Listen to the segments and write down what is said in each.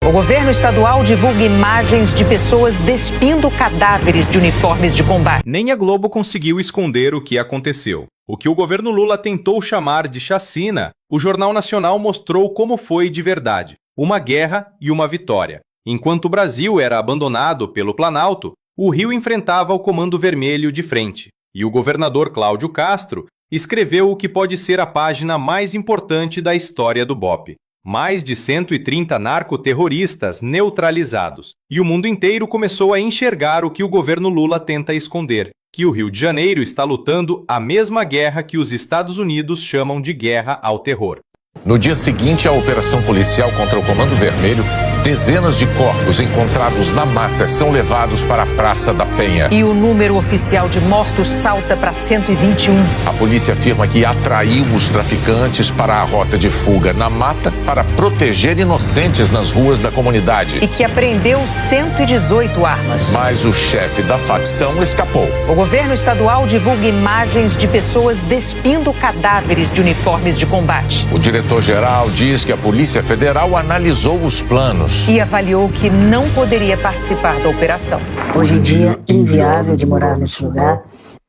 O governo estadual divulga imagens de pessoas despindo cadáveres de uniformes de combate. Nem a Globo conseguiu esconder o que aconteceu. O que o governo Lula tentou chamar de chacina, o Jornal Nacional mostrou como foi de verdade. Uma guerra e uma vitória. Enquanto o Brasil era abandonado pelo Planalto, o Rio enfrentava o Comando Vermelho de frente. E o governador Cláudio Castro escreveu o que pode ser a página mais importante da história do BOPE. Mais de 130 narcoterroristas neutralizados. E o mundo inteiro começou a enxergar o que o governo Lula tenta esconder, que o Rio de Janeiro está lutando a mesma guerra que os Estados Unidos chamam de guerra ao terror. No dia seguinte à operação policial contra o Comando Vermelho, dezenas de corpos encontrados na mata são levados para a Praça da Penha. E o número oficial de mortos salta para 121. A polícia afirma que atraiu os traficantes para a rota de fuga na mata para proteger inocentes nas ruas da comunidade. E que apreendeu 118 armas. Mas o chefe da facção escapou. O governo estadual divulga imagens de pessoas despindo cadáveres de uniformes de combate. O diretor-geral diz que a Polícia Federal analisou os planos e avaliou que não poderia participar da operação. Hoje em dia, é inviável de morar nesse lugar,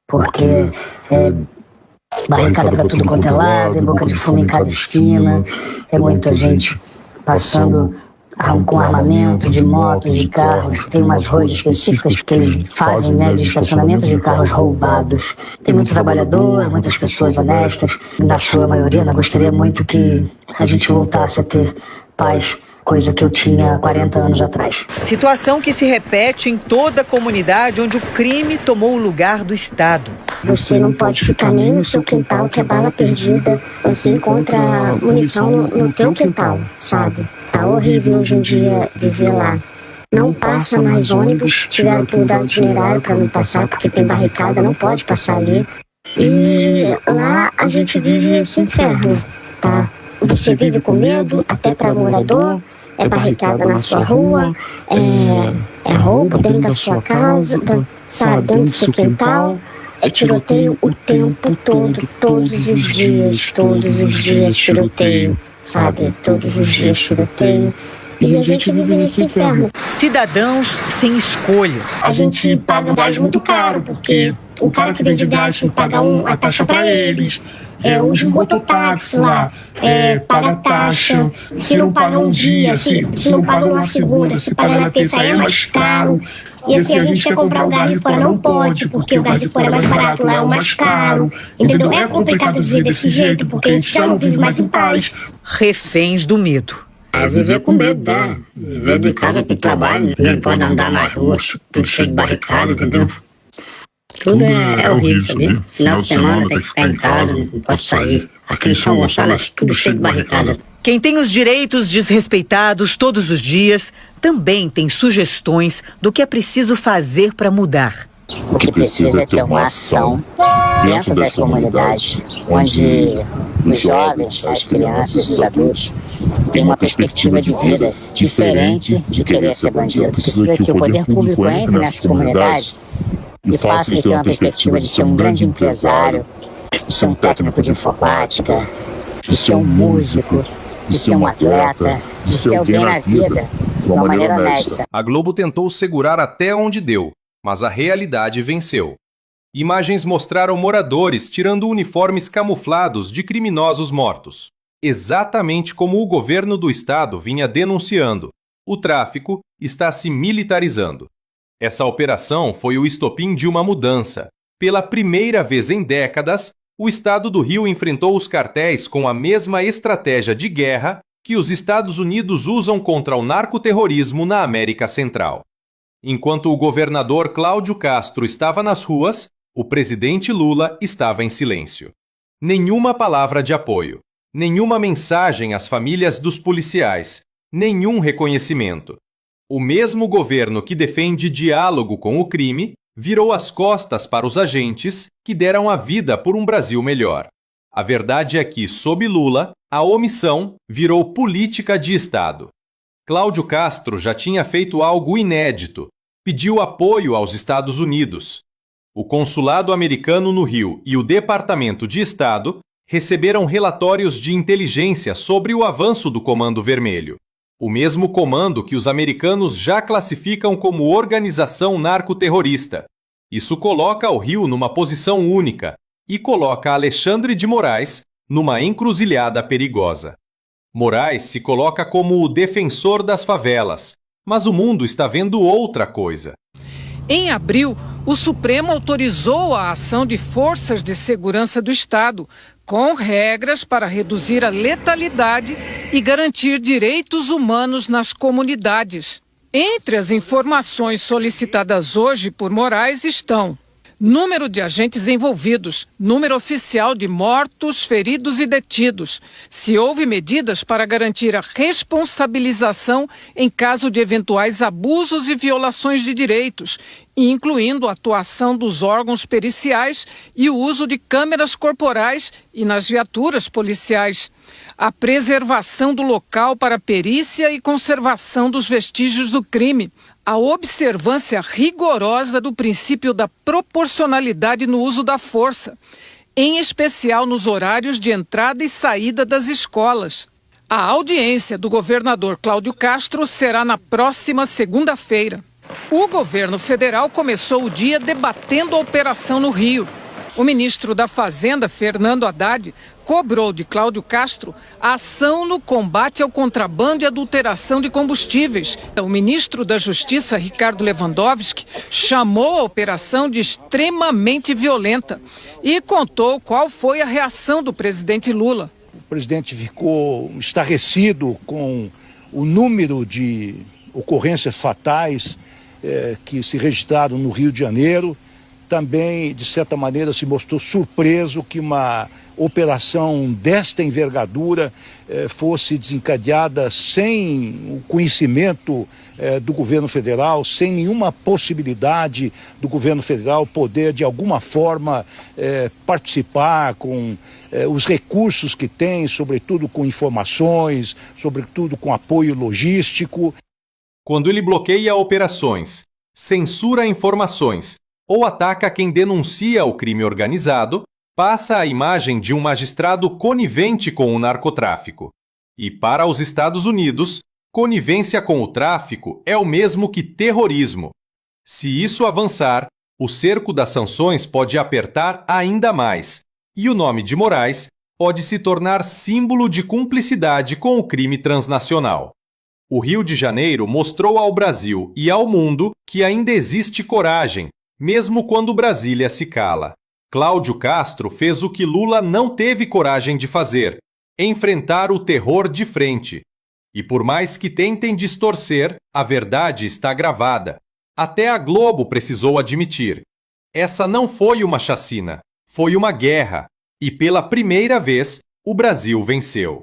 porque é barricada para tudo quanto é lado, é boca de fumo em cada esquina, é muita gente passando com armamento de motos, de carros. Tem umas ruas específicas que eles fazem, né, de estacionamento de carros roubados. Tem muito trabalhador, muitas pessoas honestas. Na sua maioria, eu gostaria muito que a gente voltasse a ter paz, coisa que eu tinha 40 anos atrás. Situação que se repete em toda a comunidade onde o crime tomou o lugar do Estado. Você não pode ficar nem no seu quintal, que é bala perdida. Você encontra munição no teu quintal, sabe? Tá horrível hoje em dia viver lá. Não passa mais ônibus, tiveram que mudar o itinerário para não passar, porque tem barricada, não pode passar ali. E lá a gente vive esse inferno, tá? Você vive com medo, até para morador. É barricada na sua rua, é roubo dentro da sua casa, sabe, dentro do seu quintal. É tiroteio o tempo todo, todos os dias tiroteio, sabe, todos os dias tiroteio. E a gente vive nesse inferno. Cidadãos sem escolha. A gente paga gás muito caro, porque o cara que vende gás tem que pagar a taxa para eles. Os mototáxis lá, paga taxa. Se não paga um dia, se não paga uma segunda, se paga na terça é mais caro. E assim, a gente quer comprar o gás de fora, não pode, porque o gás de fora é mais barato, lá é o mais caro. Entendeu? É complicado viver desse jeito, porque a gente já não vive mais em paz. Reféns do medo. É viver com medo, né? Viver de casa pro trabalho, ninguém pode andar nas ruas, tudo cheio de barricada, entendeu? Tudo é horrível, sabia? Final de semana tem que ficar em casa, não pode sair. Aqui em São Gonçalo é tudo cheio de barricada. Quem tem os direitos desrespeitados todos os dias também tem sugestões do que é preciso fazer para mudar. O que precisa é ter uma ação dentro das comunidades, onde os jovens, as crianças, os adultos têm uma perspectiva de vida diferente de querer ser bandido. Precisa que o poder público entre nessas comunidades e faça eles ter uma perspectiva de ser um grande empresário, de ser um técnico de informática, de ser um músico, de ser um atleta, de ser alguém na vida, de uma maneira honesta. A Globo tentou segurar até onde deu, mas a realidade venceu. Imagens mostraram moradores tirando uniformes camuflados de criminosos mortos. Exatamente como o governo do estado vinha denunciando, o tráfico está se militarizando. Essa operação foi o estopim de uma mudança. Pela primeira vez em décadas, o estado do Rio enfrentou os cartéis com a mesma estratégia de guerra que os Estados Unidos usam contra o narcoterrorismo na América Central. Enquanto o governador Cláudio Castro estava nas ruas, o presidente Lula estava em silêncio. Nenhuma palavra de apoio, nenhuma mensagem às famílias dos policiais, nenhum reconhecimento. O mesmo governo que defende diálogo com o crime virou as costas para os agentes que deram a vida por um Brasil melhor. A verdade é que, sob Lula, a omissão virou política de Estado. Cláudio Castro já tinha feito algo inédito, pediu apoio aos Estados Unidos. O consulado americano no Rio e o Departamento de Estado receberam relatórios de inteligência sobre o avanço do Comando Vermelho. O mesmo comando que os americanos já classificam como organização narcoterrorista. Isso coloca o Rio numa posição única e coloca Alexandre de Moraes numa encruzilhada perigosa. Moraes se coloca como o defensor das favelas, mas o mundo está vendo outra coisa. Em abril, o Supremo autorizou a ação de forças de segurança do Estado, com regras para reduzir a letalidade e garantir direitos humanos nas comunidades. Entre as informações solicitadas hoje por Moraes estão: número de agentes envolvidos, número oficial de mortos, feridos e detidos, se houve medidas para garantir a responsabilização em caso de eventuais abusos e violações de direitos, incluindo a atuação dos órgãos periciais e o uso de câmeras corporais e nas viaturas policiais, a preservação do local para perícia e conservação dos vestígios do crime, a observância rigorosa do princípio da proporcionalidade no uso da força, em especial nos horários de entrada e saída das escolas. A audiência do governador Cláudio Castro será na próxima segunda-feira. O governo federal começou o dia debatendo a operação no Rio. O ministro da Fazenda, Fernando Haddad, cobrou de Cláudio Castro a ação no combate ao contrabando e adulteração de combustíveis. O ministro da Justiça, Ricardo Lewandowski, chamou a operação de extremamente violenta e contou qual foi a reação do presidente Lula. O presidente ficou estarrecido com o número de ocorrências fatais que se registraram no Rio de Janeiro. Também, de certa maneira, se mostrou surpreso que uma operação desta envergadura fosse desencadeada sem o conhecimento do governo federal, sem nenhuma possibilidade do governo federal poder, de alguma forma, participar com os recursos que tem, sobretudo com informações, sobretudo com apoio logístico. Quando ele bloqueia operações, censura informações ou ataca quem denuncia o crime organizado, passa a imagem de um magistrado conivente com o narcotráfico. E para os Estados Unidos, conivência com o tráfico é o mesmo que terrorismo. Se isso avançar, o cerco das sanções pode apertar ainda mais, e o nome de Moraes pode se tornar símbolo de cumplicidade com o crime transnacional. O Rio de Janeiro mostrou ao Brasil e ao mundo que ainda existe coragem, mesmo quando Brasília se cala. Cláudio Castro fez o que Lula não teve coragem de fazer: enfrentar o terror de frente. E por mais que tentem distorcer, a verdade está gravada. Até a Globo precisou admitir. Essa não foi uma chacina, foi uma guerra. E pela primeira vez, o Brasil venceu.